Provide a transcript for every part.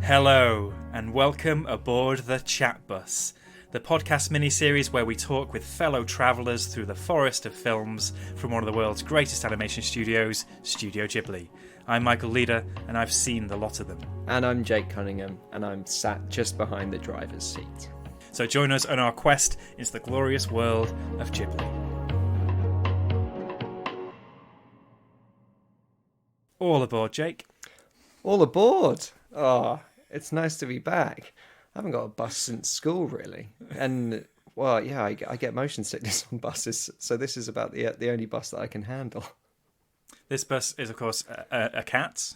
Hello, and welcome aboard the Chatbus, the podcast miniseries where we talk with fellow travellers through the forest of films from one of the world's greatest animation studios, Studio Ghibli. I'm Michael Leader, and I've seen the lot of them. And I'm Jake Cunningham, and I'm sat just behind the driver's seat. So join us on our quest into the glorious world of Ghibli. All aboard, Jake. All aboard! Oh, it's nice to be back. I haven't got a bus since school, really. And, well, yeah, I get motion sickness on buses, so this is about the only bus that I can handle. This bus is, of course, a cat.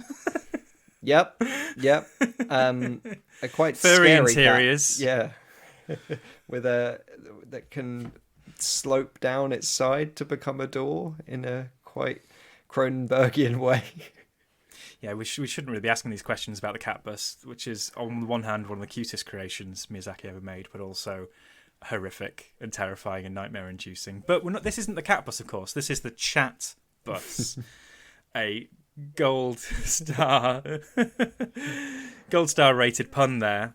Yep. A quite furry scary interiors. Cat. Yeah. That can slope down its side to become a door in a quite Cronenbergian way. Yeah, we shouldn't really be asking these questions about the Chatbus, which is, on the one hand, one of the cutest creations Miyazaki ever made, but also horrific and terrifying and nightmare-inducing. But this isn't the Chatbus, of course. This is the Chatbus, a gold star rated pun there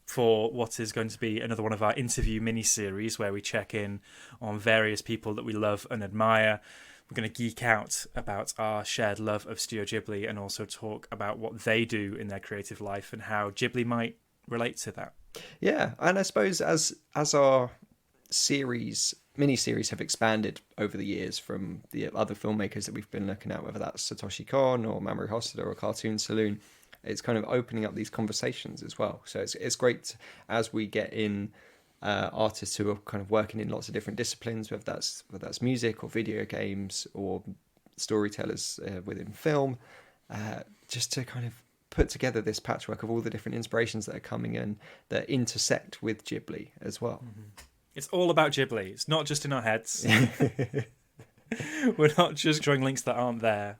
for what is going to be another one of our interview mini-series where we check in on various people that we love and admire. We're going to geek out about our shared love of Studio Ghibli and also talk about what they do in their creative life and how Ghibli might relate to that. Yeah, and I suppose as our mini-series have expanded over the years from the other filmmakers that we've been looking at, whether that's Satoshi Kon or Mamoru Hosoda or Cartoon Saloon, it's kind of opening up these conversations as well. So it's great as we get in artists who are kind of working in lots of different disciplines, whether that's music or video games or storytellers within film, just to kind of put together this patchwork of all the different inspirations that are coming in that intersect with Ghibli as well. Mm-hmm. It's all about Ghibli. It's not just in our heads. We're not just drawing links that aren't there.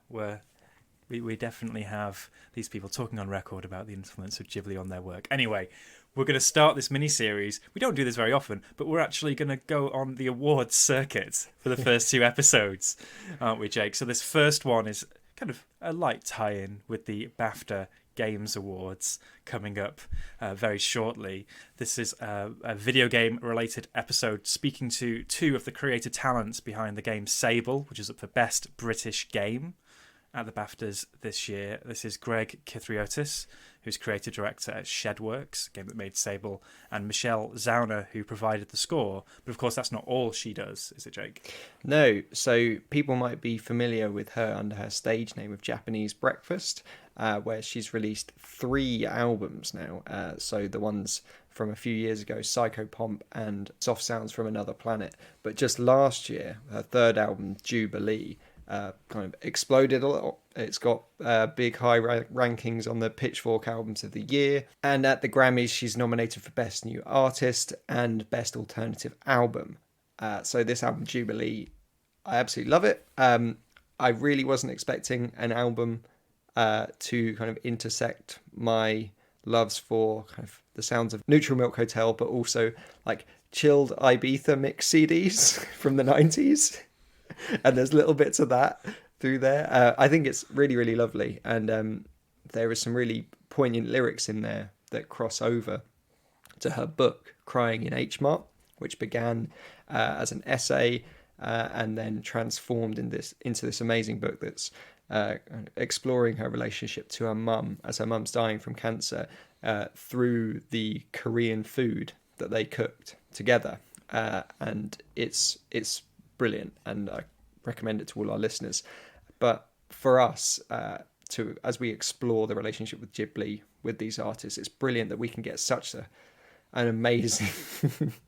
We definitely have these people talking on record about the influence of Ghibli on their work. Anyway, we're going to start this mini-series. We don't do this very often, but we're actually going to go on the awards circuit for the first two episodes, aren't we, Jake? So this first one is kind of a light tie-in with the BAFTA Game Awards coming up very shortly. This is a video game-related episode speaking to two of the creative talents behind the game Sable, which is up for Best British Game at the BAFTAs this year. This is Gregorious Kythreotis, who's creative director at Shedworks, a game that made Sable, and Michelle Zauner, who provided the score. But of course, that's not all she does, is it, Jake? No, so people might be familiar with her under her stage name of Japanese Breakfast, where she's released 3 albums now. So the ones from a few years ago, Psycho Pomp and Soft Sounds from Another Planet. But just last year, her 3rd album, Jubilee, kind of exploded a lot. It's got big high rankings on the Pitchfork Albums of the Year, and at the Grammys she's nominated for Best New Artist and Best Alternative Album. So this album, Jubilee, I absolutely love it. I really wasn't expecting an album to kind of intersect my loves for kind of the sounds of Neutral Milk Hotel, but also like chilled Ibiza mix CDs from the 90s. And there's little bits of that through there. I think it's really, really lovely. And there is some really poignant lyrics in there that cross over to her book, Crying in H Mart, which began as an essay and then transformed into this amazing book that's exploring her relationship to her mum as her mum's dying from cancer through the Korean food that they cooked together. And it's brilliant, and I recommend it to all our listeners. But for us, as we explore the relationship with Ghibli with these artists, it's brilliant that we can get such an amazing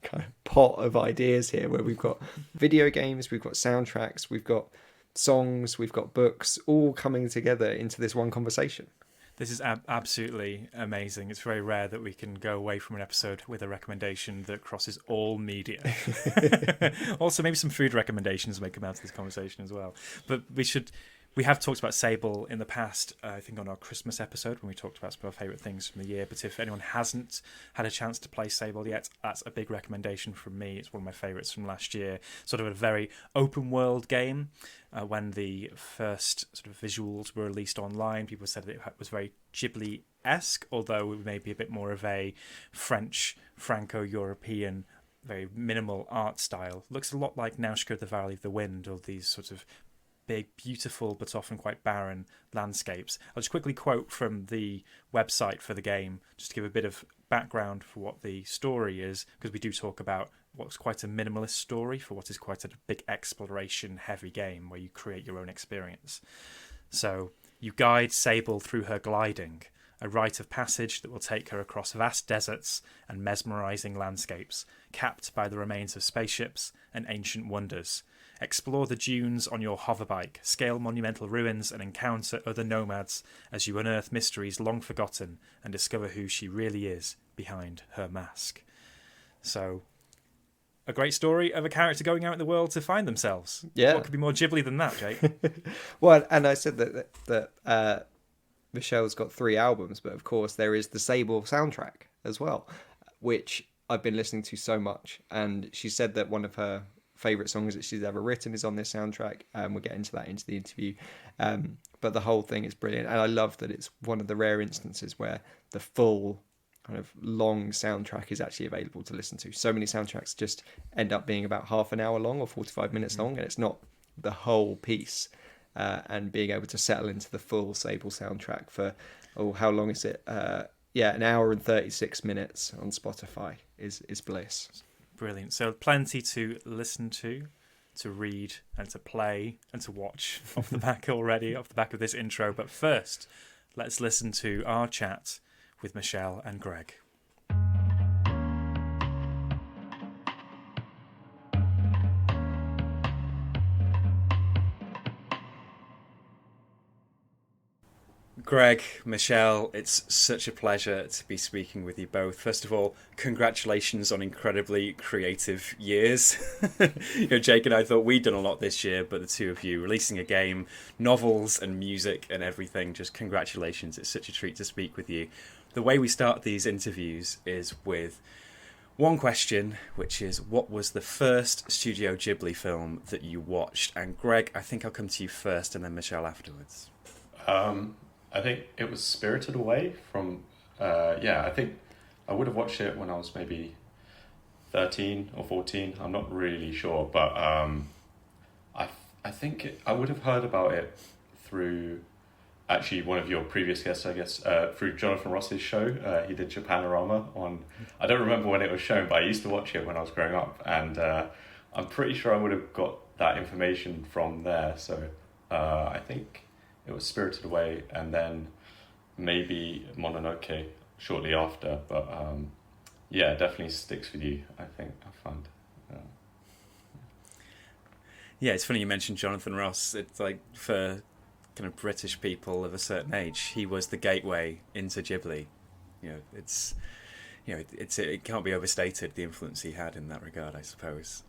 kind of pot of ideas here, where we've got video games, we've got soundtracks, we've got songs, we've got books, all coming together into this one conversation. This is absolutely amazing. It's very rare that we can go away from an episode with a recommendation that crosses all media. Also, maybe some food recommendations may come out of this conversation as well. But we should We have talked about Sable in the past, I think on our Christmas episode when we talked about some of our favourite things from the year. But if anyone hasn't had a chance to play Sable yet, that's a big recommendation from me. It's one of my favourites from last year. Sort of a very open world game. When the first sort of visuals were released online, people said that it was very Ghibli-esque, although it may be a bit more of a French, Franco-European, very minimal art style. Looks a lot like Nausicaä the Valley of the Wind, or these sort of big, beautiful, but often quite barren landscapes. I'll just quickly quote from the website for the game, just to give a bit of background for what the story is, because we do talk about what's quite a minimalist story for what is quite a big exploration-heavy game where you create your own experience. So, you guide Sable through her gliding, a rite of passage that will take her across vast deserts and mesmerising landscapes, capped by the remains of spaceships and ancient wonders. Explore the dunes on your hoverbike, scale monumental ruins and encounter other nomads as you unearth mysteries long forgotten and discover who she really is behind her mask. So, a great story of a character going out in the world to find themselves. Yeah. What could be more Ghibli than that, Jake? Well, and I said that Michelle's got 3 albums, but of course there is the Sable soundtrack as well, which I've been listening to so much. And she said that one of her favourite songs that she's ever written is on this soundtrack. We'll get into that into the interview. But the whole thing is brilliant. And I love that it's one of the rare instances where the full kind of long soundtrack is actually available to listen to. So many soundtracks just end up being about half an hour long or 45 minutes long, and it's not the whole piece. And being able to settle into the full Sable soundtrack for, how long is it? An hour and 36 minutes on Spotify is bliss. Brilliant. So plenty to listen to read, and to play, and to watch off the back of this intro. But first, let's listen to our chat with Michelle and Greg. Greg, Michelle, it's such a pleasure to be speaking with you both. First of all, congratulations on incredibly creative years. Jake and I thought we'd done a lot this year, but the two of you releasing a game, novels and music and everything, just congratulations. It's such a treat to speak with you. The way we start these interviews is with one question, which is, what was the first Studio Ghibli film that you watched? And Greg, I think I'll come to you first and then Michelle afterwards. I think it was Spirited Away from, I think I would have watched it when I was maybe 13 or 14. I'm not really sure, but I think I would have heard about it through actually one of your previous guests, I guess, through Jonathan Ross's show. He did Japanorama on, I don't remember when it was shown, but I used to watch it when I was growing up, and I'm pretty sure I would have got that information from there. So I think it was Spirited Away, and then maybe Mononoke shortly after. But definitely sticks with you, I think, I found. Yeah, it's funny you mentioned Jonathan Ross. It's like, for kind of British people of a certain age, he was the gateway into Ghibli. It can't be overstated, the influence he had in that regard, I suppose.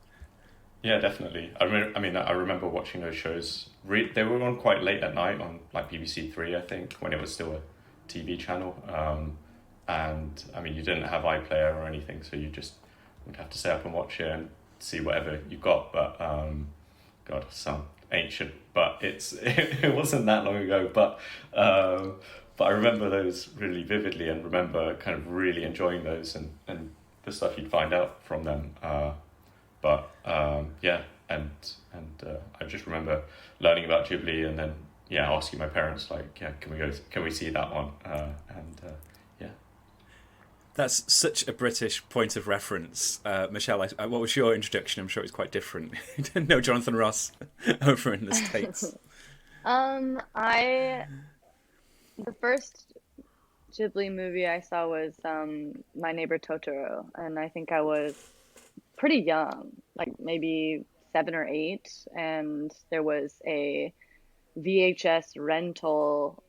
Yeah, definitely. I remember watching those shows. They were on quite late at night on like BBC Three, I think, when it was still a TV channel. And you didn't have iPlayer or anything, so you just would have to stay up and watch it and see whatever you got. But God, I sound ancient, but it wasn't that long ago. But I remember those really vividly, and remember kind of really enjoying those and the stuff you'd find out from them. I just remember learning about Jubilee, and then asking my parents can we see that one, That's such a British point of reference. Michelle, what was your introduction? I'm sure it's quite different. You didn't know Jonathan Ross over in the States. The first Ghibli movie I saw was My Neighbor Totoro, and I think I was pretty young, like maybe 7 or 8, and there was a VHS rental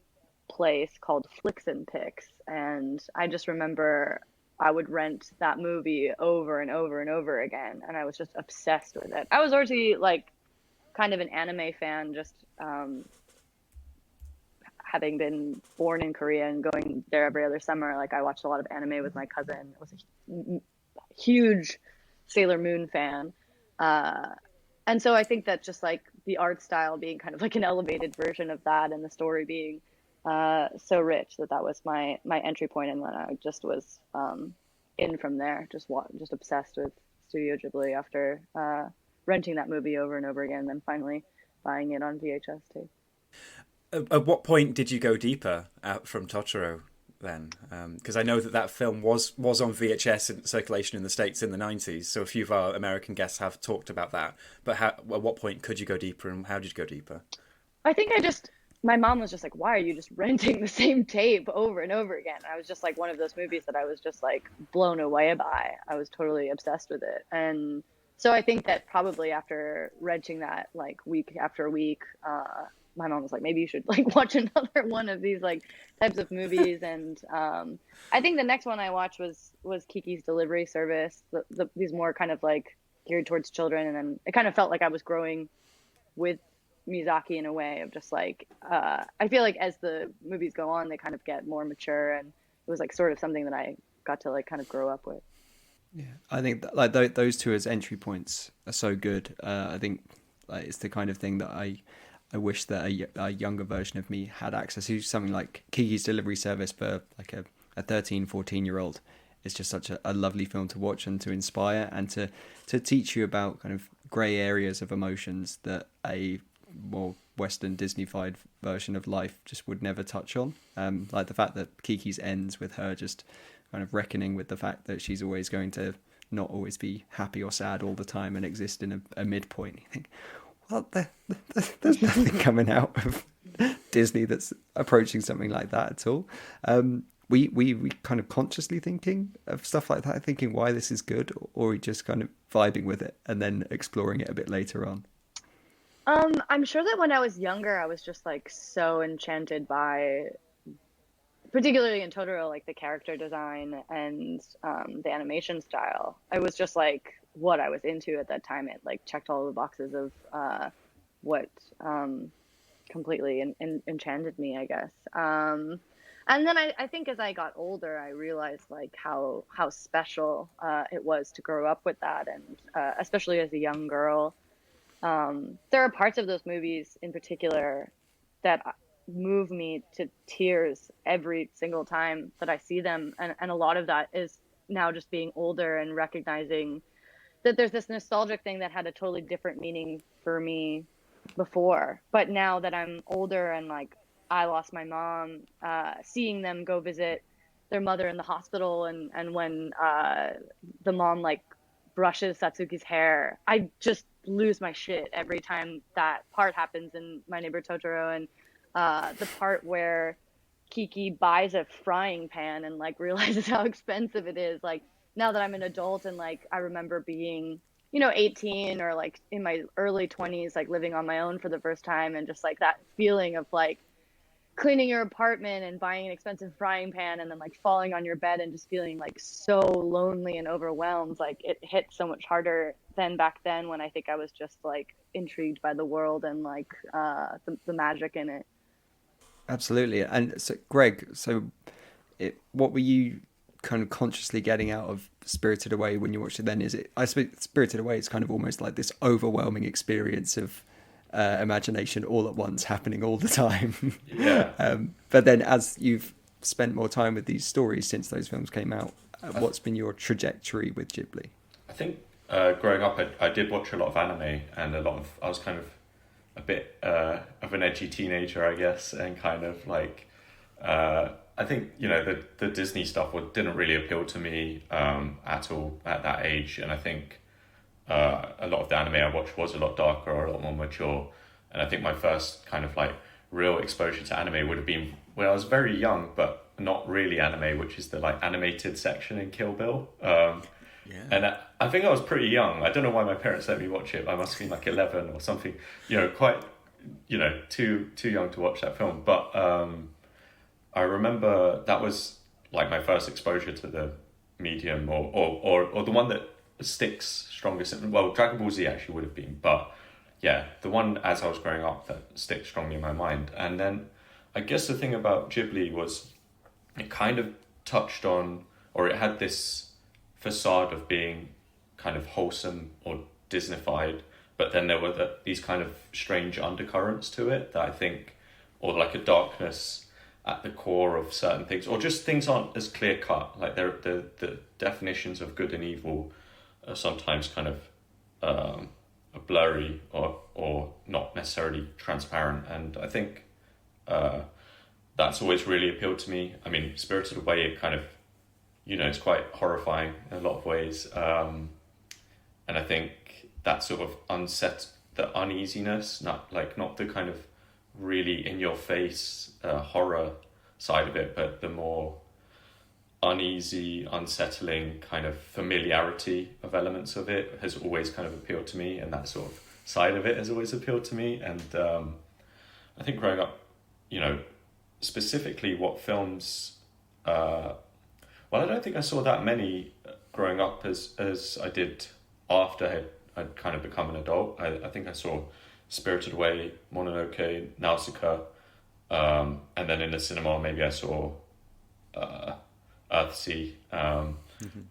place called Flicks and Picks, and I just remember I would rent that movie over and over and over again, and I was just obsessed with it. I was already like kind of an anime fan, just having been born in Korea and going there every other summer, like I watched a lot of anime with my cousin. I was a huge Sailor Moon fan. And so I think that just like the art style being kind of like an elevated version of that, and the story being so rich, that was my entry point, and then I just was in from there, just obsessed with Studio Ghibli after renting that movie over and over again, and then finally buying it on VHS too. At what point did you go deeper from Totoro then? Because I know that film was on VHS in circulation in the States in the 90s, so a few of our American guests have talked about that. But at what point could you go deeper, and how did you go deeper? I think my mom was just like, why are you just renting the same tape over and over again? I was just like one of those movies that I was just like blown away by. I was totally obsessed with it. And so I think that probably after renting that like week after week, my mom was like, maybe you should like watch another one of these like types of movies. And I think the next one I watched was Kiki's Delivery Service. These more kind of like geared towards children, and then it kind of felt like I was growing with Miyazaki in a way of just like I feel like as the movies go on, they kind of get more mature, and it was like sort of something that I got to like kind of grow up with. Yeah, I think that, like those two as entry points are so good. I think like it's the kind of thing that I wish that a younger version of me had access to. Something like Kiki's Delivery Service for like a 13, 14-year-old. It's just such a lovely film to watch and to inspire and to teach you about kind of grey areas of emotions that a more Western Disney-fied version of life just would never touch on. Like the fact that Kiki's ends with her just kind of reckoning with the fact that she's always going to not always be happy or sad all the time and exist in a midpoint. You think, well, there's nothing coming out of Disney that's approaching something like that at all. We kind of consciously thinking of stuff like that, thinking why this is good, or we just kind of vibing with it and then exploring it a bit later on? I'm sure that when I was younger, I was just like so enchanted by, particularly in Totoro, like the character design and the animation style. I was just like what I was into at that time. It like checked all the boxes of what completely enchanted me, I guess. And then I think as I got older, I realized like how special it was to grow up with that, and especially as a young girl. There are parts of those movies in particular that move me to tears every single time that I see them. And a lot of that is now just being older and recognizing that there's this nostalgic thing that had a totally different meaning for me before. But now that I'm older and like I lost my mom, seeing them go visit their mother in the hospital, and when the mom like brushes Satsuki's hair, I just lose my shit every time that part happens in My Neighbor Totoro. And the part where Kiki buys a frying pan and like realizes how expensive it is, like now that I'm an adult and like I remember being 18 or like in my early 20s, like living on my own for the first time, and just like that feeling of like cleaning your apartment and buying an expensive frying pan and then like falling on your bed and just feeling like so lonely and overwhelmed. Like it hit so much harder than back then, when I think I was just like intrigued by the world and like the magic in it. Absolutely. And so Greg, what were you kind of consciously getting out of Spirited Away when you watched it then? I suppose Spirited Away is kind of almost like this overwhelming experience of imagination all at once happening all the time. Yeah. But then as you've spent more time with these stories since those films came out, what's been your trajectory with Ghibli? I think growing up, I did watch a lot of anime, and I was kind of a bit of an edgy teenager, I guess, and kind of like I think the Disney stuff didn't really appeal to me at all at that age, and I think a lot of the anime I watched was a lot darker or a lot more mature. And I think my first kind of like real exposure to anime would have been when I was very young, but not really anime, which is the like animated section in Kill Bill. And I think I was pretty young. I don't know why my parents let me watch it. I must have been like 11 or something, quite, too young to watch that film. But I remember that was like my first exposure to the medium, or the one that sticks strongest. Well, Dragon Ball Z actually would have been, but yeah, the one as I was growing up that sticks strongly in my mind. And then I guess the thing about Ghibli was it kind of touched on, or it had this facade of being kind of wholesome or Disneyfied, but then there were these kind of strange undercurrents to it that I think, or like a darkness at the core of certain things, or just things aren't as clear cut. Like the definitions of good and evil are sometimes kind of blurry or not necessarily transparent, and I think that's always really appealed to me. I mean, Spirited Away, it kind of, it's quite horrifying in a lot of ways, and I think that sort of the uneasiness, not the kind of really in your face horror side of it, but the more uneasy, unsettling kind of familiarity of elements of it has always kind of appealed to me, and that sort of side of it has always appealed to me. And I think growing up, specifically what films, well, I don't think I saw that many growing up as I did after I'd kind of become an adult. I think I saw Spirited Away, Mononoke, Nausicaa, and then in the cinema maybe I saw Earthsea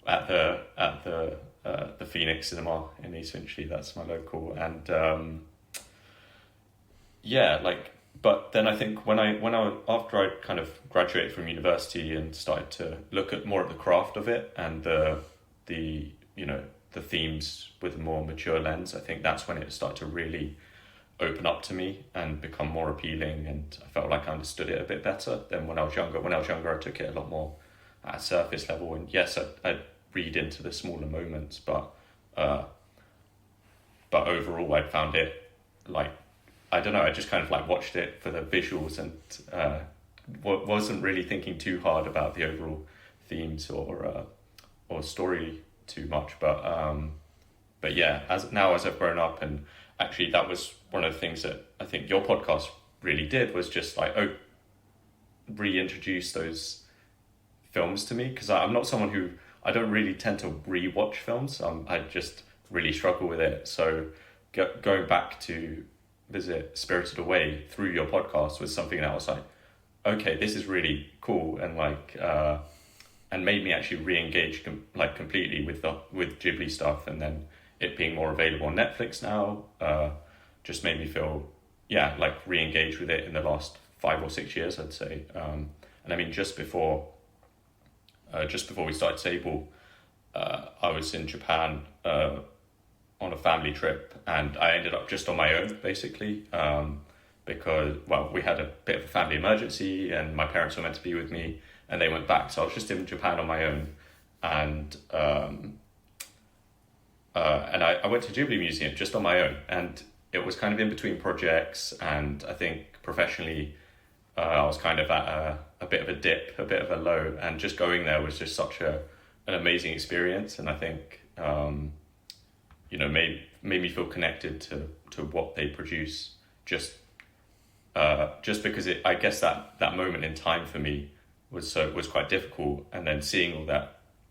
at the Phoenix Cinema in East Finchley. That's my local, and but then I think when I after I kind of graduated from university and started to look at more at the craft of it and the themes with a more mature lens, I think that's when it started to really open up to me and become more appealing, and I felt like I understood it a bit better than when I was younger. When I was younger, I took it a lot more at a surface level, and yes, I'd read into the smaller moments, but overall I found it like, I don't know, I just kind of like watched it for the visuals and wasn't really thinking too hard about the overall themes or story too much, but yeah, as I've grown up, and actually that was one of the things that I think your podcast really did, was just like reintroduce those films to me, because I'm not someone who, I don't really tend to rewatch films. I just really struggle with it. So going back to visit Spirited Away through your podcast was something that I was like, okay, this is really cool, and and made me actually re-engage completely with Ghibli stuff, and then it being more available on Netflix now just made me feel re-engaged with it in the last 5 or 6 years, I'd say. And I mean, just before we started Sable, I was in Japan on a family trip, and I ended up just on my own basically, because, well, we had a bit of a family emergency and my parents were meant to be with me and they went back, so I was just in Japan on my own, and I went to Jubilee Museum just on my own, and it was kind of in between projects, and I think professionally I was kind of at a bit of a dip, a bit of a low, and just going there was just such an amazing experience, and I think made me feel connected to what they produce, just because I guess that moment in time for me was quite difficult, and then seeing all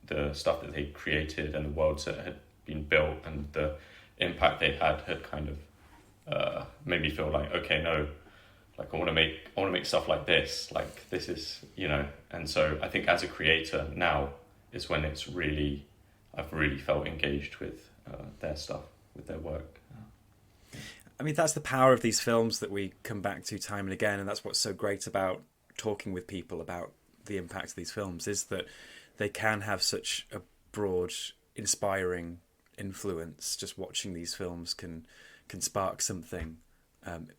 the stuff that they created and the worlds that had been built and the impact they had kind of made me feel like, okay, no, like I want to make stuff like this is, and so I think as a creator now is when I've really felt engaged with their stuff, with their work. I mean, that's the power of these films that we come back to time and again, and that's what's so great about talking with people about the impact of these films, is that they can have such a broad, inspiring influence. Just watching these films can spark something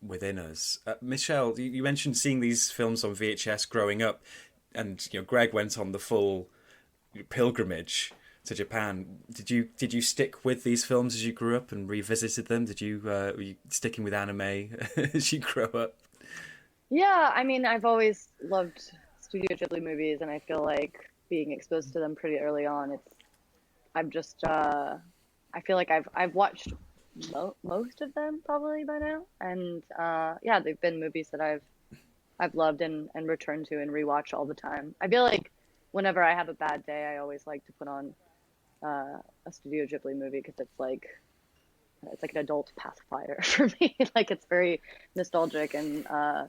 within us. Michelle, you mentioned seeing these films on VHS growing up, and Greg went on the full pilgrimage to Japan. Did you stick with these films as you grew up and revisited them? Were you sticking with anime as you grow up? Yeah, I mean, I've always loved Studio Ghibli movies, and I feel like being exposed to them pretty early on, I feel like I've watched most of them probably by now, and yeah, they've been movies that I've loved and returned to and rewatch all the time. I feel like whenever I have a bad day, I always like to put on a Studio Ghibli movie, because it's like it's like an adult pacifier for me. Like it's very nostalgic and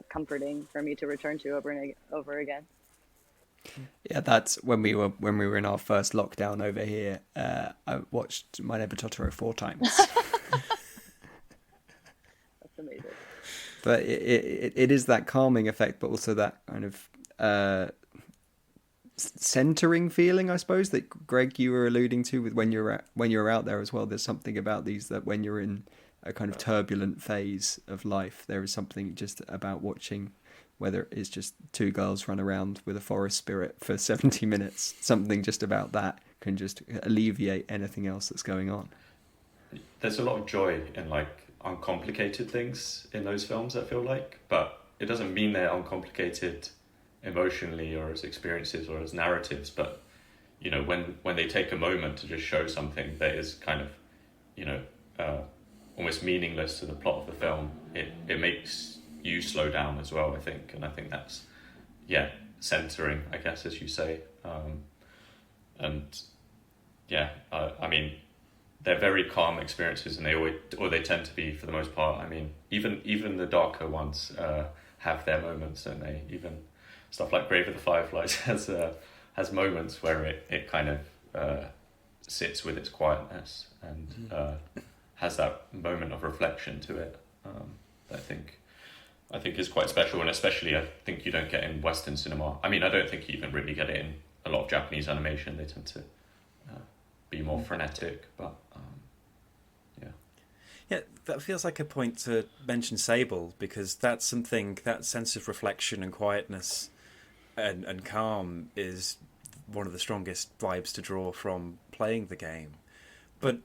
comforting for me to return to over and over again. Yeah, that's when we were in our first lockdown over here. I watched My Neighbor Totoro 4 times. That's amazing. But it is that calming effect, but also that kind of centering feeling, I suppose, that Greg, you were alluding to with when you're out there as well. There's something about these that when you're in a kind of turbulent phase of life, there is something just about watching, whether it's just two girls run around with a forest spirit for 70 minutes, something just about that can just alleviate anything else that's going on. There's a lot of joy in like uncomplicated things in those films, I feel like, but it doesn't mean they're uncomplicated emotionally or as experiences or as narratives, but you know, when they take a moment to just show something that is kind of, you know, almost meaningless to the plot of the film, it makes you slow down as well, I think. And I think that's, yeah, centering, I guess, as you say. And yeah, I mean, they're very calm experiences, and they tend to be for the most part. I mean, even the darker ones have their moments, don't they? Even stuff like Grave of the Fireflies has moments where it kind of sits with its quietness and has that moment of reflection to it. That I think is quite special, and especially I think you don't get in Western cinema. I mean, I don't think you even really get it in a lot of Japanese animation. They tend to be more frenetic, but yeah, that feels like a point to mention Sable, because that's something, that sense of reflection and quietness and calm is one of the strongest vibes to draw from playing the game. But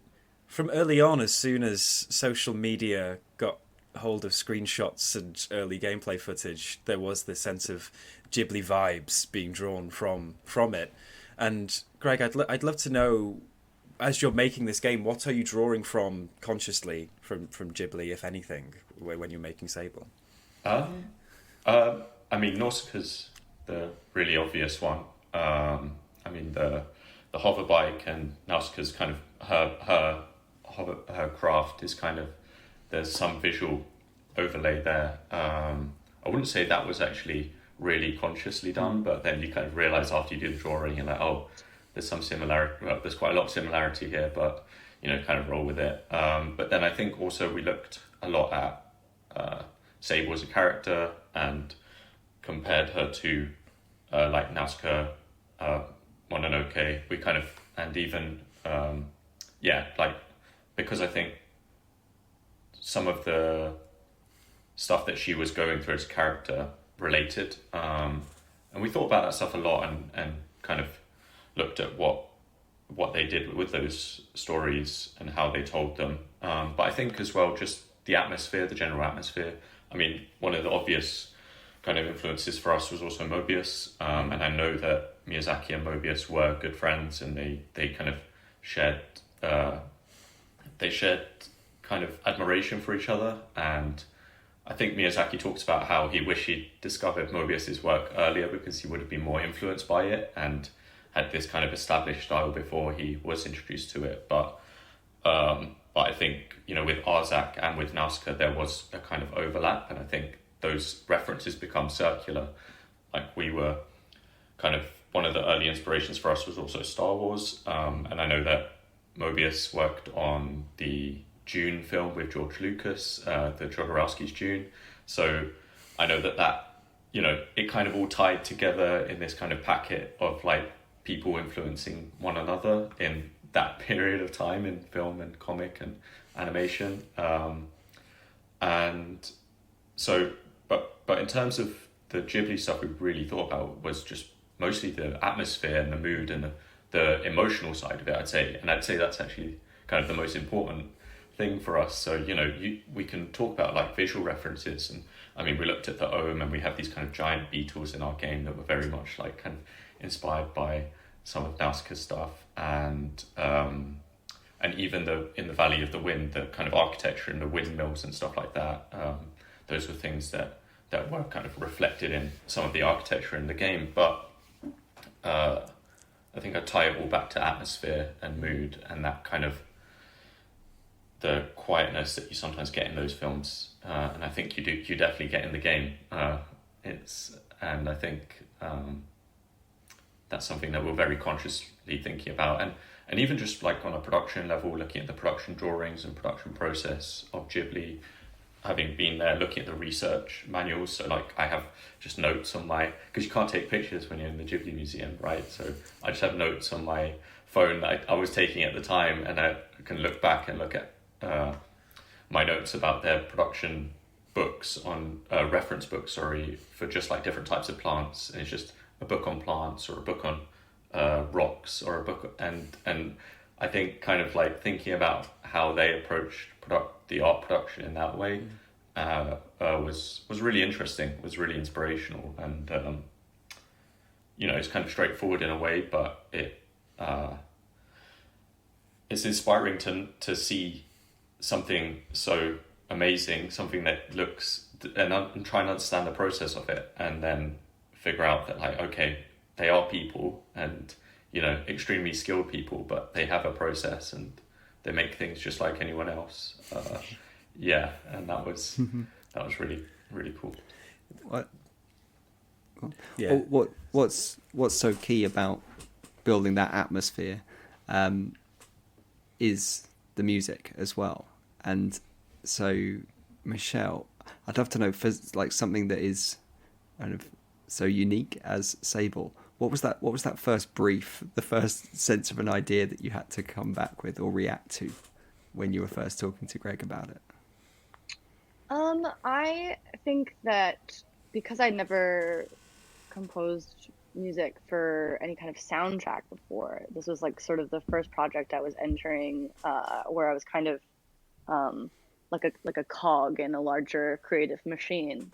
from early on, as soon as social media got hold of screenshots and early gameplay footage, there was this sense of Ghibli vibes being drawn from it. And Greg, I'd love to know, as you're making this game, what are you drawing from consciously from Ghibli, if anything, when you're making Sable? I mean, Nausicaa's the really obvious one. I mean, the hover bike and Nausicaa's kind of her craft is kind of, there's some visual overlay there. I wouldn't say that was actually really consciously done, but then you kind of realize after you do the drawing, you're like, oh, there's some similarity. Well, there's quite a lot of similarity here, but you know, kind of roll with it. But then I think also we looked a lot at Sable as a character and compared her to like Nausicaa, Mononoke. We kind of, and even like, because I think some of the stuff that she was going through as a character related, and we thought about that stuff a lot and kind of looked at what they did with those stories and how they told them. But I think as well, just the atmosphere, the general atmosphere. I mean, one of the obvious kind of influences for us was also Mobius, and I know that Miyazaki and Mobius were good friends, and they kind of shared kind of admiration for each other. And I think Miyazaki talks about how he wished he'd discovered Mobius's work earlier because he would have been more influenced by it and had this kind of established style before he was introduced to it. But I think, you know, with Arzak and with Nausicaa, there was a kind of overlap, and I think those references become circular. Like, we were kind of, one of the early inspirations for us was also Star Wars, and I know that Mobius worked on the Dune film with George Lucas, the Jodorowsky's Dune. So I know that, you know, it kind of all tied together in this kind of packet of like people influencing one another in that period of time in film and comic and animation. And so, but in terms of the Ghibli stuff we really thought about was just mostly the atmosphere and the mood and the emotional side of it, I'd say. And I'd say that's actually kind of the most important thing for us. So, you know, we can talk about like visual references, and I mean, we looked at the Ohm, and we have these kind of giant beetles in our game that were very much like kind of inspired by some of Nausicaa's stuff, and even in the Valley of the Wind, the kind of architecture and the windmills and stuff like that. Those were things that were kind of reflected in some of the architecture in the game. But I think I tie it all back to atmosphere and mood and that kind of the quietness that you sometimes get in those films, and I think you definitely get in the game. And I think that's something that we're very consciously thinking about, and even just like on a production level, looking at the production drawings and production process of Ghibli, having been there, looking at the research manuals. So like I have just notes on because you can't take pictures when you're in the Ghibli museum, right? So I just have notes on my phone that I was taking at the time, and I can look back and look at my notes about their production books on reference books, for just like different types of plants, and it's just a book on plants or a book on rocks or a book, and I think kind of like thinking about how they approached the art production in that way was really interesting, was really inspirational, and it's kind of straightforward in a way, but it's inspiring to see something so amazing, something that looks, and try and understand the process of it, and then figure out that like, okay, they are people, and extremely skilled people, but they have a process and they make things just like anyone else. And that was really, really cool. What's so key about building that atmosphere is the music as well. And so, Michelle, I'd love to know, for like something that is kind of so unique as Sable, what was that first brief, the first sense of an idea that you had to come back with or react to when you were first talking to Greg about it? I think that because I never composed music for any kind of soundtrack before, this was like sort of the first project I was entering, where I was kind of like a cog in a larger creative machine,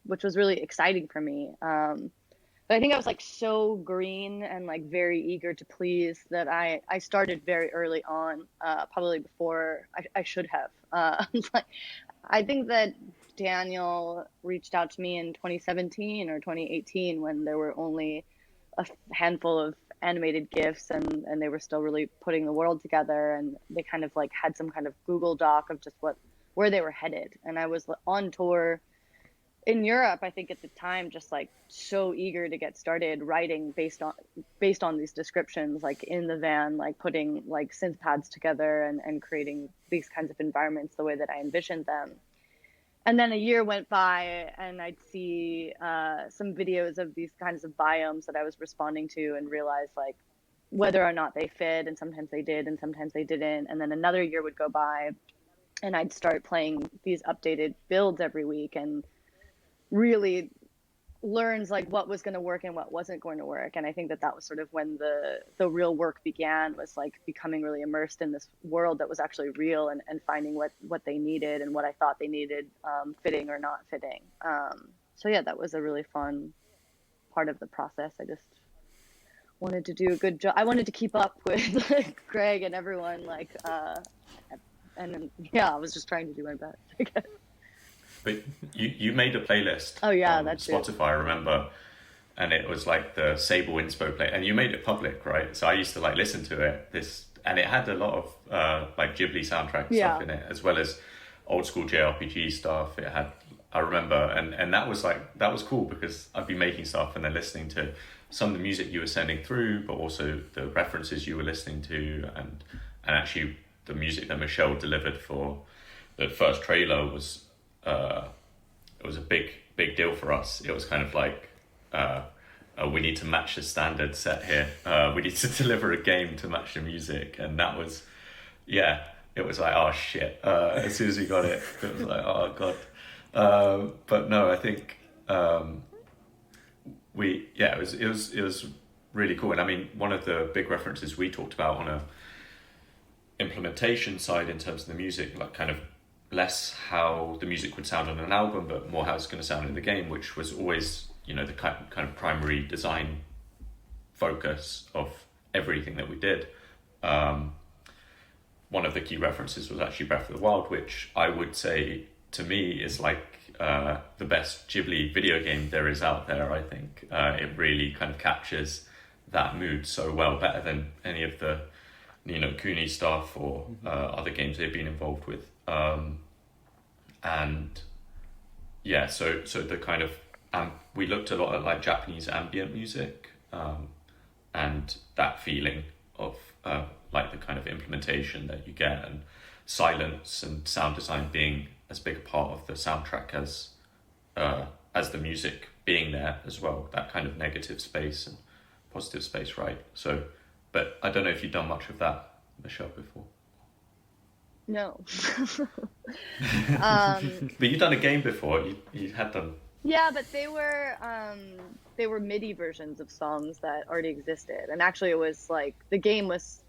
which was really exciting for me. But I think I was like so green and like very eager to please that I started very early on, probably before I should have. I think that Daniel reached out to me in 2017 or 2018 when there were only a handful of animated GIFs, and they were still really putting the world together, and they kind of like had some kind of Google Doc of just where they were headed. And I was on tour in Europe, I think at the time, just like so eager to get started writing based on these descriptions, like in the van, like putting like synth pads together and creating these kinds of environments the way that I envisioned them. And then a year went by, and I'd see some videos of these kinds of biomes that I was responding to, and realized like whether or not they fit, and sometimes they did and sometimes they didn't. And then another year would go by, and I'd start playing these updated builds every week, and really learns like what was going to work and what wasn't going to work. And I think that was sort of when the real work began, was like becoming really immersed in this world that was actually real, and finding what they needed and what I thought they needed, fitting or not fitting. So yeah, that was a really fun part of the process. I just wanted to do a good job. I wanted to keep up with like, Greg and everyone, like and then, I was just trying to do my best, I guess. But you made a playlist on that's Spotify, I remember, and it was like the Sable Inspo play, and you made it public, right? So I used to like listen to it, and it had a lot of like Ghibli soundtrack stuff in it, as well as old school JRPG stuff. It had, I remember, and that was cool, because I'd be making stuff and then listening to some of the music you were sending through, but also the references you were listening to, and actually the music that Michelle delivered for the first trailer was. It was a big deal for us. It was kind of like, we need to match the standard set here. We need to deliver a game to match the music, and that was, it was like, oh shit. As soon as we got it, it was like, oh god. But no, I think it was really cool. And I mean, one of the big references we talked about on a implementation side in terms of the music, like kind of less how the music would sound on an album, but more how it's going to sound in the game, which was always, the kind of primary design focus of everything that we did. One of the key references was actually Breath of the Wild, which I would say to me is like the best Ghibli video game there is out there. I think it really kind of captures that mood so well, better than any of the Kuni stuff or other games they've been involved with. And yeah, so the kind of we looked a lot at like Japanese ambient music, and that feeling of like the kind of implementation that you get, and silence and sound design being as big a part of the soundtrack as the music being there as well. That kind of negative space and positive space, right? So, but I don't know if you've done much of that, Michelle, before. No. But you've done a game before. You had done. Yeah, but they were MIDI versions of songs that already existed, and actually it was like the game was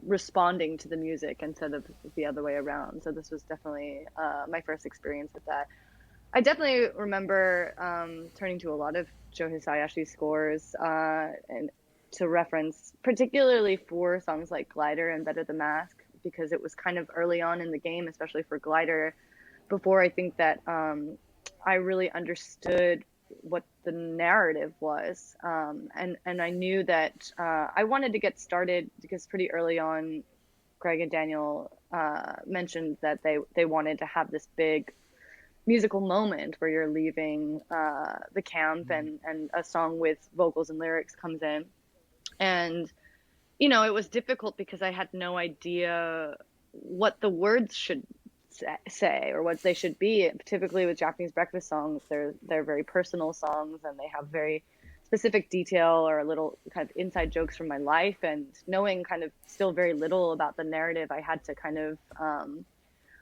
responding to the music instead of the other way around. So this was definitely my first experience with that. I definitely remember turning to a lot of Joe Hisayashi's scores and to reference, particularly for songs like Glider and Better the Mask, because it was kind of early on in the game, especially for Glider, before I think that I really understood what the narrative was. And I knew that I wanted to get started because pretty early on, Greg and Daniel mentioned that they wanted to have this big musical moment where you're leaving the camp and a song with vocals and lyrics comes in. And, it was difficult because I had no idea what the words should say or what they should be. Typically with Japanese breakfast songs, they're very personal songs, and they have very specific detail or little kind of inside jokes from my life. And knowing kind of still very little about the narrative, I had to kind of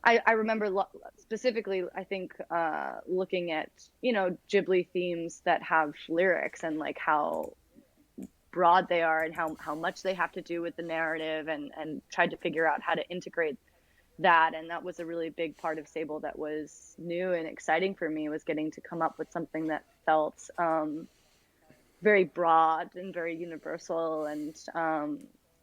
I remember specifically, I think, looking at, Ghibli themes that have lyrics and like how broad they are and how much they have to do with the narrative, and tried to figure out how to integrate that. And that was a really big part of Sable that was new and exciting for me, was getting to come up with something that felt very broad and very universal, and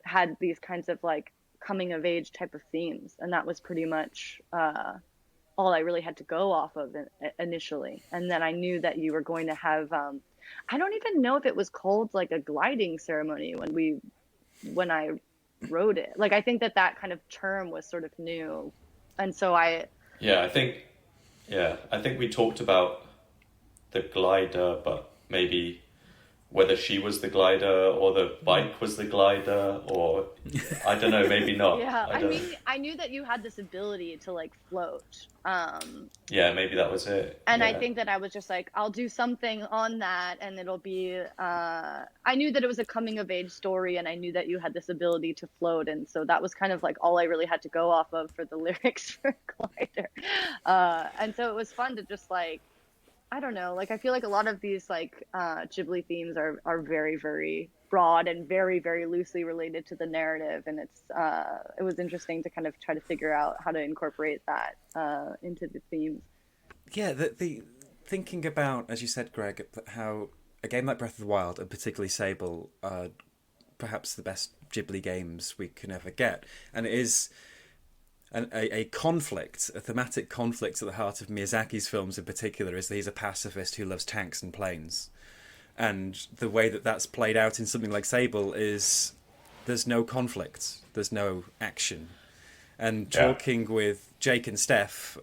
had these kinds of like coming of age type of themes. And that was pretty much all I really had to go off of initially. And then I knew that you were going to have I don't even know if it was called like a gliding ceremony when I wrote it. Like, I think that kind of term was sort of new. And so I think we talked about the glider, but maybe whether she was the glider or the bike was the glider, or I don't know, maybe not. Yeah, I knew that you had this ability to like float. Yeah, maybe that was it. And yeah. I think that I was just like, I'll do something on that, and it'll be. I knew that it was a coming of age story, and I knew that you had this ability to float, and so that was kind of like all I really had to go off of for the lyrics for Glider. And so it was fun to just like, I don't know, like I feel like a lot of these like Ghibli themes are very, very broad and very, very loosely related to the narrative, and it was interesting to kind of try to figure out how to incorporate that into the themes. Yeah, the thinking about, as you said, Greg, how a game like Breath of the Wild, and particularly Sable, are perhaps the best Ghibli games we can ever get, and it is a conflict, a thematic conflict at the heart of Miyazaki's films in particular, is that he's a pacifist who loves tanks and planes. And the way that that's played out in something like Sable is there's no conflict, there's no action. And talking with Jake and Steph,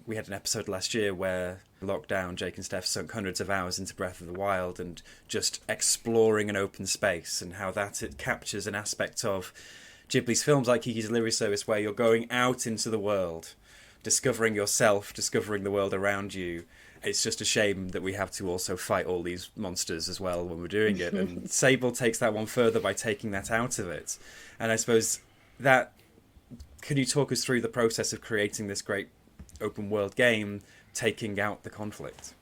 we had an episode last year where lockdown, Jake and Steph sunk hundreds of hours into Breath of the Wild and just exploring an open space, and how it captures an aspect of Ghibli's films like Kiki's Delivery Service, where you're going out into the world, discovering yourself, discovering the world around you. It's just a shame that we have to also fight all these monsters as well when we're doing it. And Sable takes that one further by taking that out of it. And I suppose that, can you talk us through the process of creating this great open world game, taking out the conflict?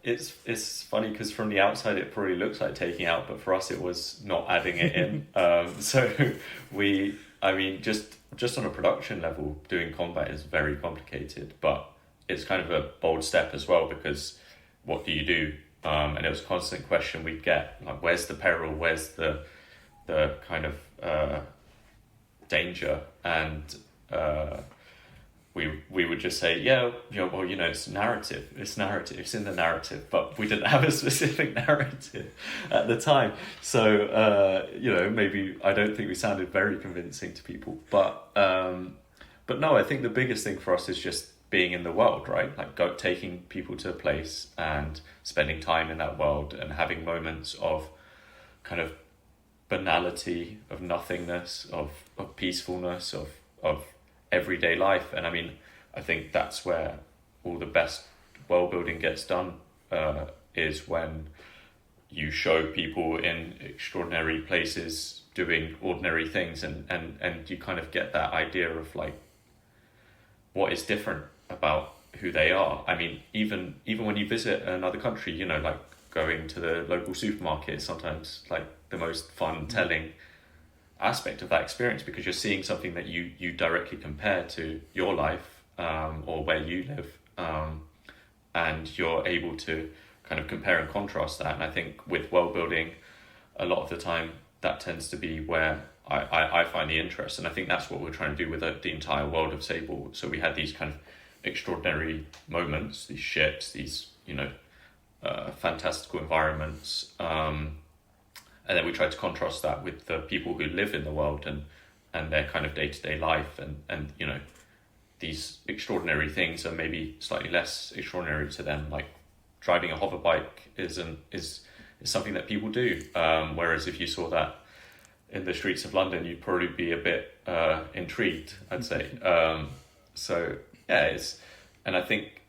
It's funny because from the outside it probably looks like taking out, but for us it was not adding it in. So just on a production level, doing combat is very complicated, but it's kind of a bold step as well, because what do you do? And it was a constant question we'd get, like, where's the peril? Where's the kind of danger? And we would just say, yeah, well, it's narrative. It's narrative. It's in the narrative. But we didn't have a specific narrative at the time. So, maybe I don't think we sounded very convincing to people. But no, I think the biggest thing for us is just being in the world, right? Like taking people to a place and spending time in that world and having moments of kind of banality, of nothingness, of peacefulness, of everyday life. And I mean, I think that's where all the best world building gets done, is when you show people in extraordinary places doing ordinary things, and you kind of get that idea of like what is different about who they are. I mean, even when you visit another country, like going to the local supermarket is sometimes like the most fun telling aspect of that experience, because you're seeing something that you directly compare to your life, or where you live, and you're able to kind of compare and contrast that. And I think with world building, a lot of the time that tends to be where I find the interest, and I think that's what we're trying to do with the entire world of Sable. So we had these kind of extraordinary moments, these ships, these fantastical environments, and then we try to contrast that with the people who live in the world and their kind of day-to-day life, and these extraordinary things are maybe slightly less extraordinary to them. Like driving a hover bike is something that people do, whereas if you saw that in the streets of London, you'd probably be a bit intrigued, I'd say. So yeah, and I think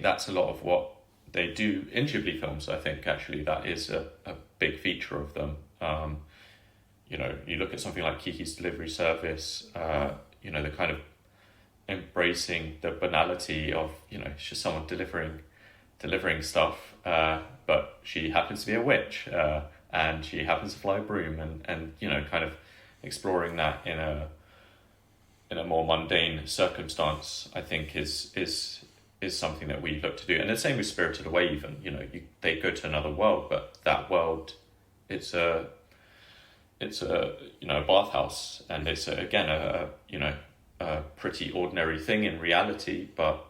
that's a lot of what they do in Ghibli films. I think actually that is a big feature of them. You look at something like Kiki's Delivery Service, the kind of embracing the banality of, it's just someone delivering stuff, but she happens to be a witch, and she happens to fly a broom, and kind of exploring that in a more mundane circumstance, I think is something that we look to do. And the same with Spirited Away. Even they go to another world, but that world, it's a bathhouse, and it's again a pretty ordinary thing in reality, but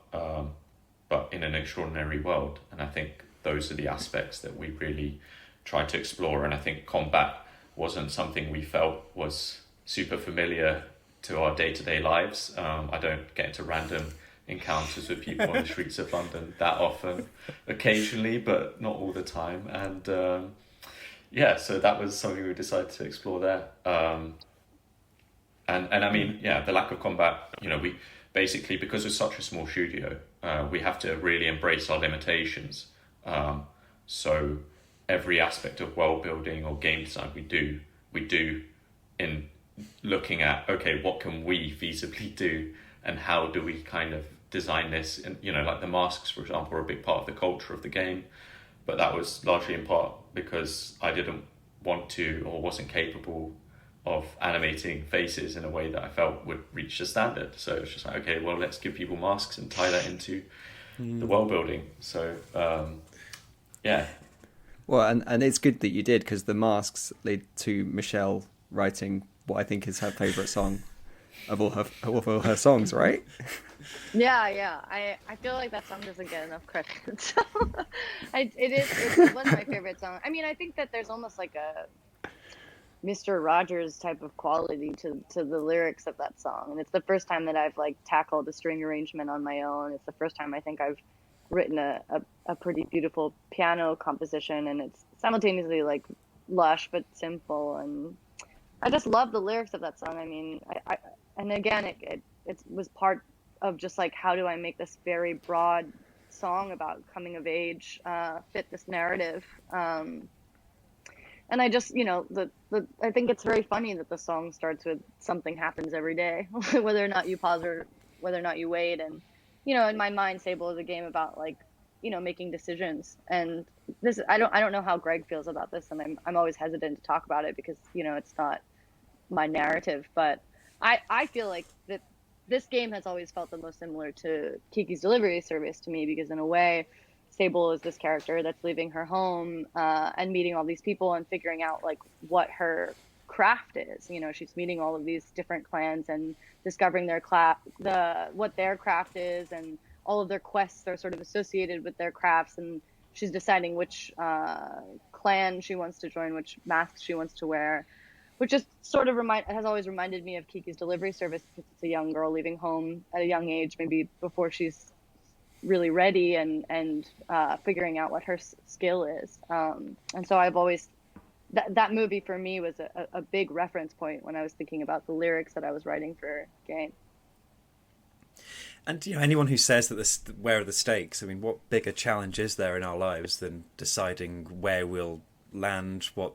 in an extraordinary world. And I think those are the aspects that we really try to explore. And I think combat wasn't something we felt was super familiar to our day-to-day lives. I don't get into random encounters with people on the streets of London that often, occasionally, but not all the time. And so that was something we decided to explore there. And I mean, the lack of combat, we basically, because it's such a small studio, we have to really embrace our limitations. So every aspect of world building or game design we do in looking at, okay, what can we feasibly do, and how do we kind of design this? And like the masks, for example, are a big part of the culture of the game, but that was largely in part because I didn't want to, or wasn't capable of, animating faces in a way that I felt would reach the standard. So it's just like, okay, well, let's give people masks and tie that into the world building. So well, and it's good that you did, because the masks lead to Michelle writing what I think is her favourite song of all her songs, right? Yeah. I feel like that song doesn't get enough credit. So it's one of my favorite songs. I mean, I think that there's almost like a Mr. Rogers type of quality to the lyrics of that song. And it's the first time that I've like tackled a string arrangement on my own. It's the first time I think I've written a pretty beautiful piano composition, and it's simultaneously like lush but simple, and I just love the lyrics of that song. I mean, I and again, it was part of just like, how do I make this very broad song about coming of age fit this narrative? And I just, I think it's very funny that the song starts with something happens every day, whether or not you pause or whether or not you wait. And, in my mind, Sable is a game about like, making decisions. And this, I don't know how Greg feels about this, and I'm always hesitant to talk about it because, it's not my narrative, but I feel like that this game has always felt the most similar to Kiki's Delivery Service to me, because in a way, Sable is this character that's leaving her home and meeting all these people and figuring out like what her craft is. You know, she's meeting all of these different clans and discovering what their craft is, and all of their quests are sort of associated with their crafts, and she's deciding which clan she wants to join, which mask she wants to wear, which just sort of has always reminded me of Kiki's Delivery Service, because it's a young girl leaving home at a young age, maybe before she's really ready and figuring out what her skill is. And so I've always, that movie for me was a big reference point when I was thinking about the lyrics that I was writing for Game. And anyone who says that where are the stakes? I mean, what bigger challenge is there in our lives than deciding where we'll land, what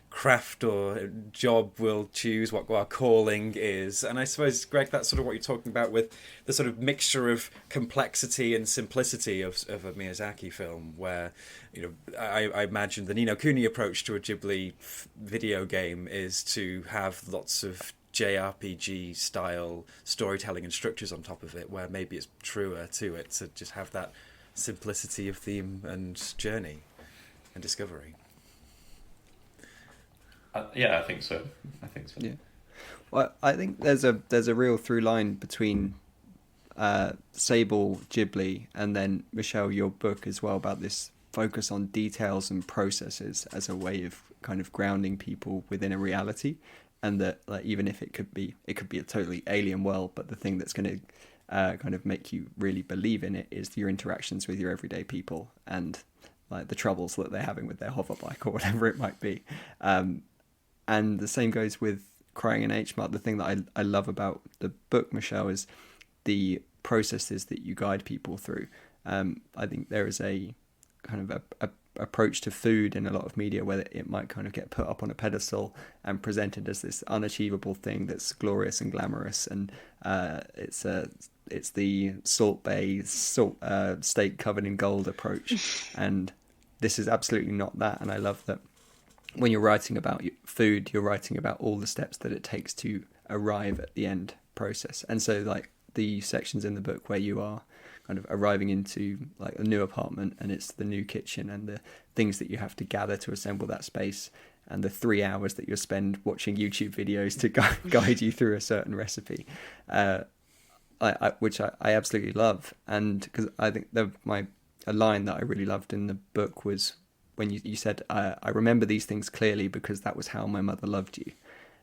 craft or job we'll choose, what our calling is? And I suppose, Greg, that's sort of what you're talking about with the sort of mixture of complexity and simplicity of a Miyazaki film, where I imagine the Ni no Kuni approach to a Ghibli video game is to have lots of JRPG style storytelling and structures on top of it, where maybe it's truer to it to just have that simplicity of theme and journey and discovery. I think so. Yeah. Well, I think there's a real through line between Sable, Ghibli, and then Michelle, your book as well, about this focus on details and processes as a way of kind of grounding people within a reality. And that, like, even if it could be a totally alien world, but the thing that's going to kind of make you really believe in it is your interactions with your everyday people, and like the troubles that they're having with their hover bike or whatever it might be. And the same goes with Crying in H Mart. The thing that I love about the book, Michelle, is the processes that you guide people through. I think there is a kind of a approach to food in a lot of media where it might kind of get put up on a pedestal and presented as this unachievable thing that's glorious and glamorous, and it's the Salt Bay steak covered in gold approach. And this is absolutely not that. And I love that when you're writing about food, you're writing about all the steps that it takes to arrive at the end process. And so, like, the sections in the book where you are kind of arriving into like a new apartment, and it's the new kitchen and the things that you have to gather to assemble that space, and the 3 hours that you'll spend watching YouTube videos to guide you through a certain recipe, which I absolutely love. And because I think a line that I really loved in the book was when you said, I remember these things clearly because that was how my mother loved you.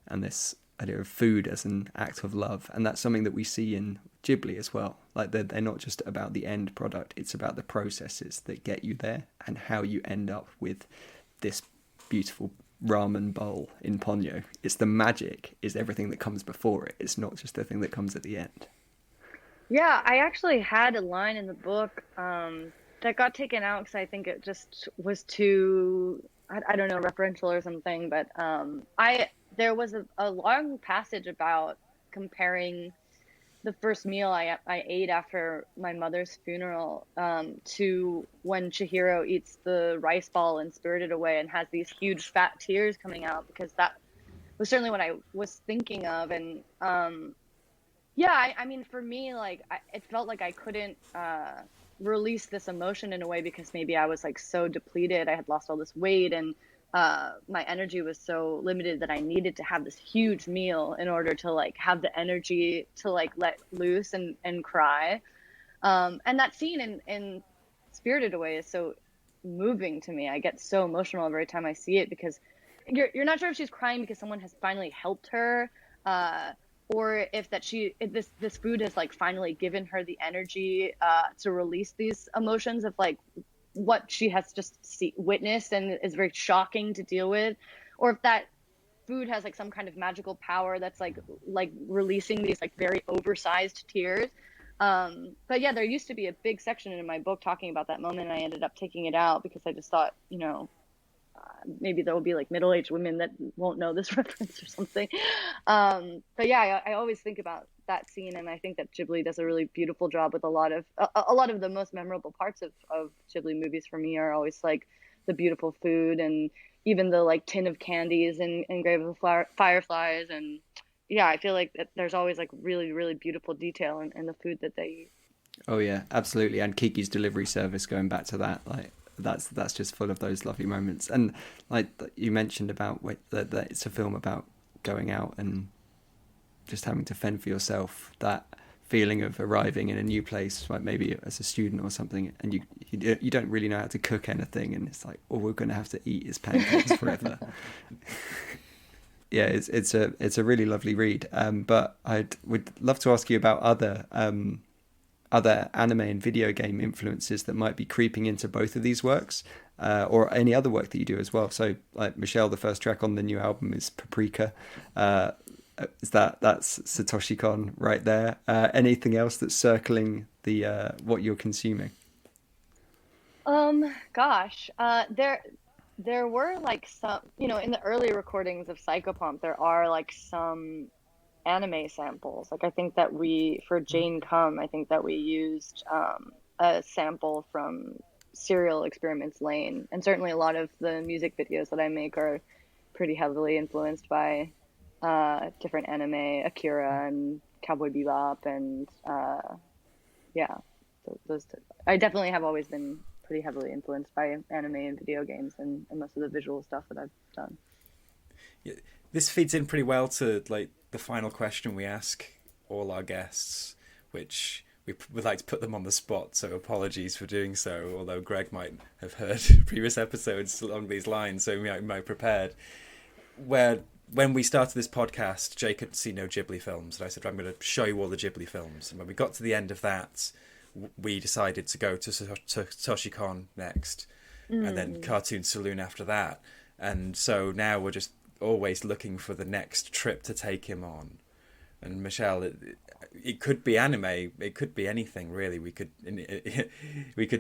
And this idea of food as an act of love. And that's something that we see in Ghibli as well. Like, they're not just about the end product, it's about the processes that get you there and how you end up with this beautiful ramen bowl in Ponyo. It's the magic, is everything that comes before it. It's not just the thing that comes at the end. Yeah, I actually had a line in the book that got taken out because I think it just was too, I don't know, referential or something. But there was a long passage about comparing the first meal I ate after my mother's funeral to when Chihiro eats the rice ball in Spirited Away and has these huge fat tears coming out, because that was certainly what I was thinking of. And yeah, I mean, for me, like, it felt like I couldn't release this emotion in a way because maybe I was like so depleted. I had lost all this weight, and my energy was so limited that I needed to have this huge meal in order to like have the energy to like let loose and cry. And that scene in Spirited Away is so moving to me. I get so emotional every time I see it, because you're not sure if she's crying because someone has finally helped her, or if this food has like finally given her the energy to release these emotions of like what she has just witnessed and is very shocking to deal with, or if that food has like some kind of magical power that's like releasing these like very oversized tears. But yeah, there used to be a big section in my book talking about that moment, and I ended up taking it out because I just thought, maybe there will be like middle-aged women that won't know this reference or something. But yeah, I always think about that scene, and I think that Ghibli does a really beautiful job with a lot of the most memorable parts of Ghibli movies for me are always like the beautiful food, and even the like tin of candies and Grave of the Fireflies. And yeah, I feel like that there's always like really, really beautiful detail in the food that they eat. Oh yeah, absolutely. And Kiki's Delivery Service, going back to that, like that's just full of those lovely moments. And like you mentioned about that it's a film about going out and just having to fend for yourself, that feeling of arriving in a new place, like maybe as a student or something, and you don't really know how to cook anything, and it's like, all we're going to have to eat is pancakes forever. Yeah, it's a really lovely read. But would love to ask you about other anime and video game influences that might be creeping into both of these works, or any other work that you do as well. So, like Michelle, the first track on the new album is Paprika. Is that's Satoshi Kon right there? Anything else that's circling the what you're consuming? Gosh, there were like some, in the early recordings of Psychopomp, there are like some anime samples. Like I think that for Jane Come, I think that we used a sample from Serial Experiments Lane, and certainly a lot of the music videos that I make are pretty heavily influenced by different anime, Akira and Cowboy Bebop, and those. I definitely have always been pretty heavily influenced by anime and video games, and most of the visual stuff that I've done. Yeah, this feeds in pretty well to like the final question we ask all our guests, which we would like to put them on the spot, so apologies for doing so, although Greg might have heard previous episodes along these lines, so we might have prepared. When we started this podcast, Jake had seen no Ghibli films, and I said, I'm going to show you all the Ghibli films. And when we got to the end of that, we decided to go to Satoshi Kon next, and then Cartoon Saloon after that. And so now we're just always looking for the next trip to take him on. And Michelle, it could be anime, it could be anything really. We could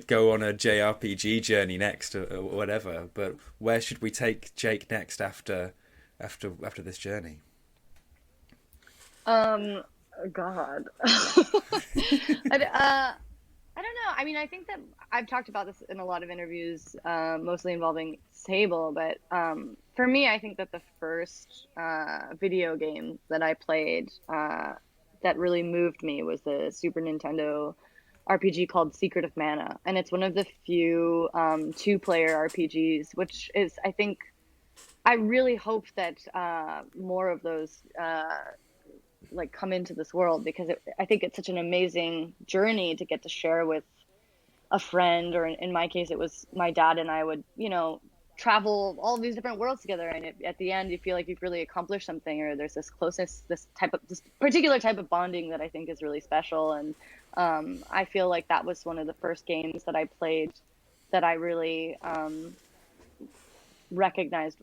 go on a JRPG journey next, or whatever. But where should we take Jake next after this journey? God. I don't know. I mean, I think that I've talked about this in a lot of interviews, mostly involving Sable, but for me, I think that the first video game that I played that really moved me was the Super Nintendo RPG called Secret of Mana, and it's one of the few two-player RPGs, which is, I think, I really hope that more of those like come into this world, because I think it's such an amazing journey to get to share with a friend, or in my case, it was my dad and I would, travel all these different worlds together, and at the end you feel like you've really accomplished something, or there's this closeness, this particular type of bonding that I think is really special. And I feel like that was one of the first games that I played that I really recognized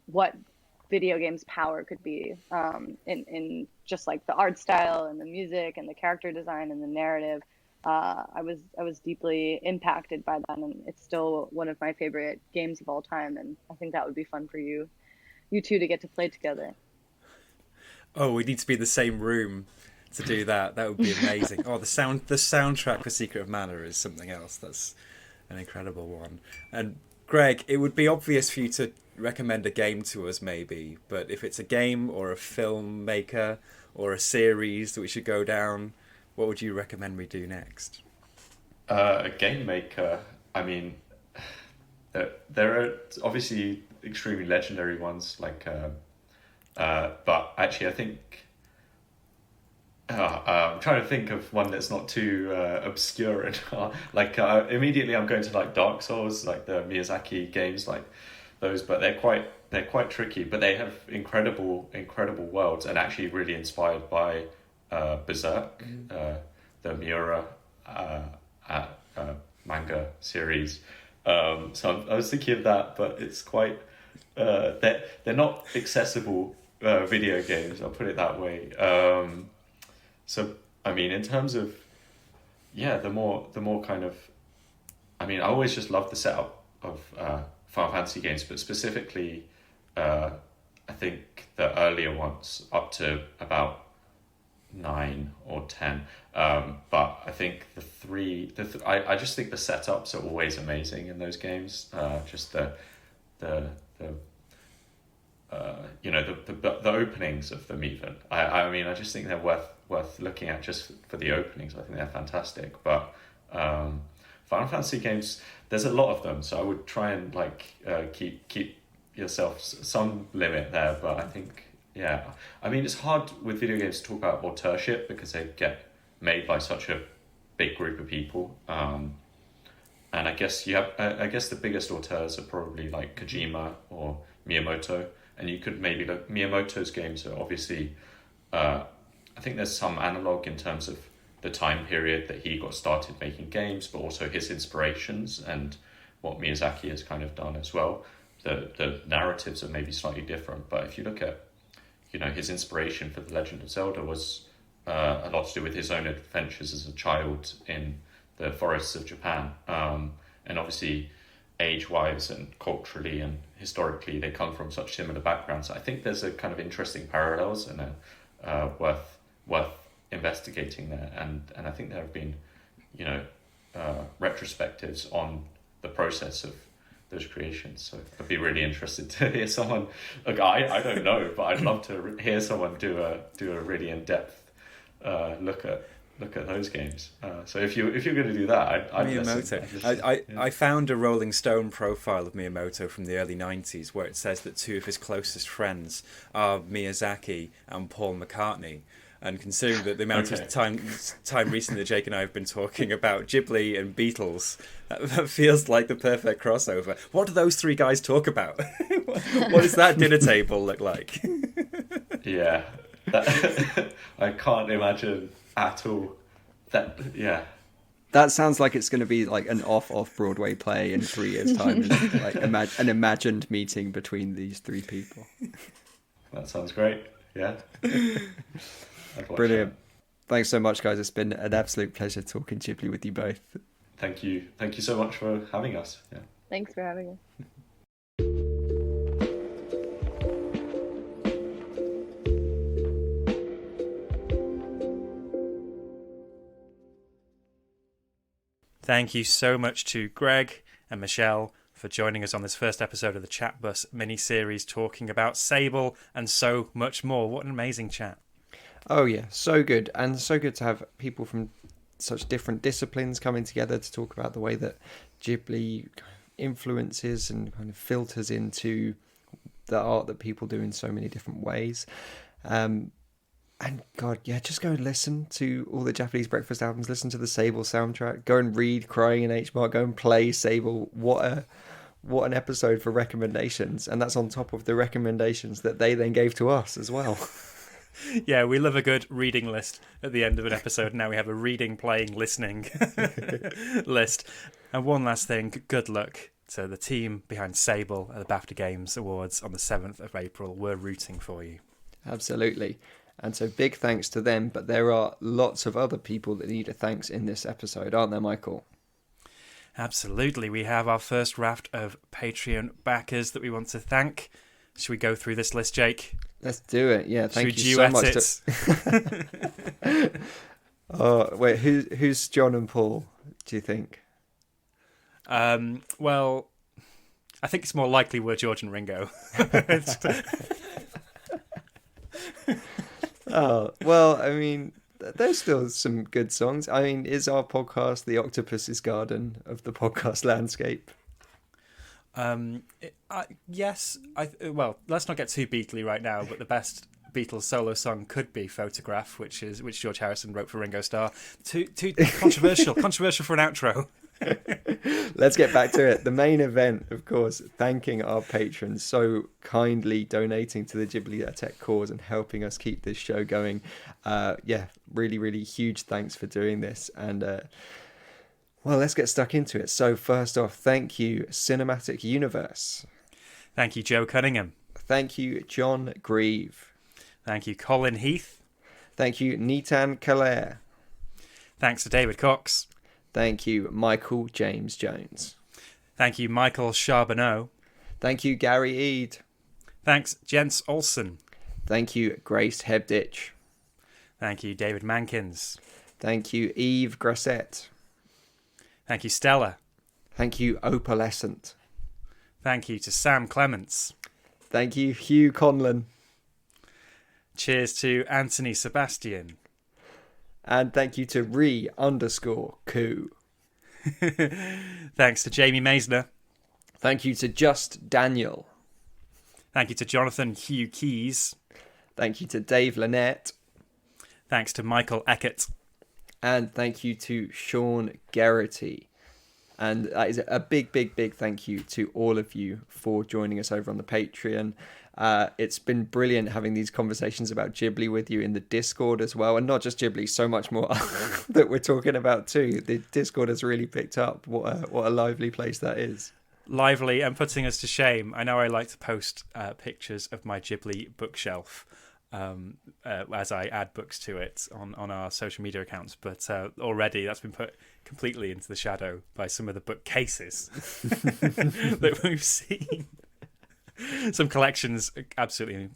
what video games power could be, in just like the art style and the music and the character design and the narrative. I was deeply impacted by that, and it's still one of my favorite games of all time, and I think that would be fun for you two to get to play together. Oh, we need to be in the same room to do that. That would be amazing. Oh, the soundtrack for Secret of Mana is something else. That's an incredible one. And Greg, it would be obvious for you to recommend a game to us maybe, but if it's a game or a filmmaker or a series that we should go down, what would you recommend we do next? A game maker, I mean, there are obviously extremely legendary ones, like but actually I think I'm trying to think of one that's not too obscure, and like immediately I'm going to like Dark Souls, like the Miyazaki games, like those, but they're quite tricky, but they have incredible worlds, and actually really inspired by Berserk, the Miura manga series. So I was thinking of that, but it's quite they're not accessible video games, I'll put it that way. So I mean, in terms of the more kind of, I mean, I always just love the setup of Final Fantasy games, but specifically I think the earlier ones up to about 9 or 10, but I think I just think the setups are always amazing in those games. Just the openings of them, even. I mean, I just think they're worth looking at just for the openings. I think they're fantastic. But Final Fantasy games, there's a lot of them, so I would try and like keep yourself some limit there. But I think Yeah, I mean, it's hard with video games to talk about authorship because they get made by such a big group of people. And I guess I guess the biggest auteurs are probably like Kojima or Miyamoto. And you could maybe look, Miyamoto's games are obviously, I think there's some analog in terms of the time period that he got started making games, but also his inspirations and what Miyazaki has kind of done as well. The narratives are maybe slightly different, but if you look at, his inspiration for The Legend of Zelda was a lot to do with his own adventures as a child in the forests of Japan. And obviously, age-wise and culturally and historically, they come from such similar backgrounds. I think there's a kind of interesting parallels and worth investigating there. And I think there have been, retrospectives on the process of those creations. So I'd be really interested to hear someone. Look, I don't know, but I'd love to hear someone do a really in-depth look at those games. So if you're going to do that, I'd Miyamoto. I found a Rolling Stone profile of Miyamoto from the early 90s where it says that two of his closest friends are Miyazaki and Paul McCartney. And considering that the amount of time recently that Jake and I have been talking about Ghibli and Beatles, that feels like the perfect crossover. What do those three guys talk about? What does that dinner table look like? Yeah, I can't imagine at all. That sounds like it's going to be like an off Broadway play in 3 years' time. Like an imagined meeting between these three people. That sounds great. Yeah. Brilliant. Thanks so much, guys. It's been an absolute pleasure talking Ghibli with you both. Thank you so much for having us. Yeah. Thanks for having us. Thank you so much to Greg and Michelle for joining us on this first episode of the Chatbus mini-series talking about Sable and so much more. What an amazing chat. Oh yeah, so good. And so good to have people from such different disciplines coming together to talk about the way that Ghibli influences and kind of filters into the art that people do in so many different ways. And God, yeah, just go and listen to all the Japanese breakfast albums, listen to the Sable soundtrack, go and read Crying in H Mart, go and play Sable. What an episode for recommendations. And that's on top of the recommendations that they then gave to us as well. Yeah, we love a good reading list at the end of an episode. Now we have a reading, playing, listening list. And one last thing, good luck to the team behind Sable at the BAFTA Games Awards on the 7th of April. We're rooting for you. Absolutely. And so big thanks to them, but there are lots of other people that need a thanks in this episode, aren't there, Michael? Absolutely. We have our first raft of Patreon backers that we want to thank. Should we go through this list, Jake? Let's do it. Yeah, thank you so much. Wait, who's John and Paul, do you think? Well, I think it's more likely we're George and Ringo. Oh, well, I mean, there's still some good songs. I mean, is our podcast the Octopus's Garden of the podcast landscape? Yes. Well, let's not get too Beatley right now, but the best Beatles solo song could be Photograph, which George Harrison wrote for Ringo Starr. Too controversial for an outro. Let's get back to it. The main event, of course, thanking our patrons so kindly donating to the Ghibli Tech cause and helping us keep this show going. Really, really huge thanks for doing this. And well, let's get stuck into it. So first off, thank you, Cinematic Universe. Thank you, Joe Cunningham. Thank you, John Grieve. Thank you, Colin Heath. Thank you, Nitan Kalair. Thanks to David Cox. Thank you, Michael James Jones. Thank you, Michael Charbonneau. Thank you, Gary Eade. Thanks, Jens Olsen. Thank you, Grace Hebditch. Thank you, David Mankins. Thank you, Eve Grasset. Thank you, Stella. Thank you, Opalescent. Thank you to Sam Clements. Thank you, Hugh Conlon. Cheers to Anthony Sebastian. And thank you to re_coo. Thanks to Jamie Meisner. Thank you to Just Daniel. Thank you to Jonathan Hugh Keys. Thank you to Dave Lynette. Thanks to Michael Eckert. And thank you to Sean Geraghty. And that is a big, big, big thank you to all of you for joining us over on the Patreon. It's been brilliant having these conversations about Ghibli with you in the Discord as well. And not just Ghibli, so much more that we're talking about too. The Discord has really picked up. What a lively place that is. Lively and putting us to shame. I know I like to post pictures of my Ghibli bookshelf as I add books to it on our social media accounts, but already that's been put completely into the shadow by some of the bookcases that we've seen. Some collections absolutely,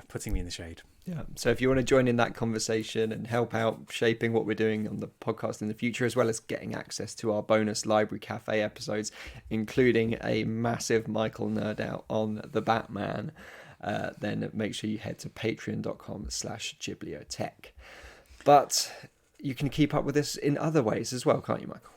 putting me in the shade. Yeah. So if you want to join in that conversation and help out shaping what we're doing on the podcast in the future, as well as getting access to our bonus Library Cafe episodes, including a massive Michael nerd out on the Batman, then make sure you head to patreon.com/Ghibliotech. But you can keep up with us in other ways as well, can't you, Michael?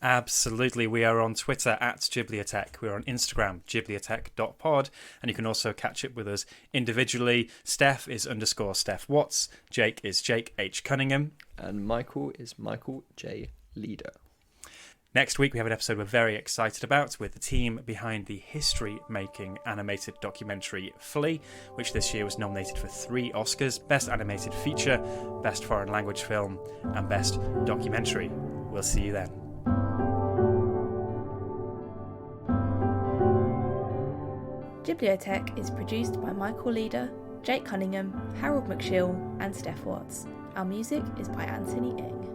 Absolutely. We are on Twitter @Ghibliotech. We're on Instagram, ghibliotech.pod. And you can also catch up with us individually. Steph is _Steph Watts. Jake is Jake H. Cunningham. And Michael is Michael J. Leader. Next week, we have an episode we're very excited about with the team behind the history-making animated documentary Flea, which this year was nominated for 3 Oscars: Best Animated Feature, Best Foreign Language Film, and Best Documentary. We'll see you then. Ghibliotech is produced by Michael Leader, Jake Cunningham, Harold McShill, and Steph Watts. Our music is by Anthony Ing.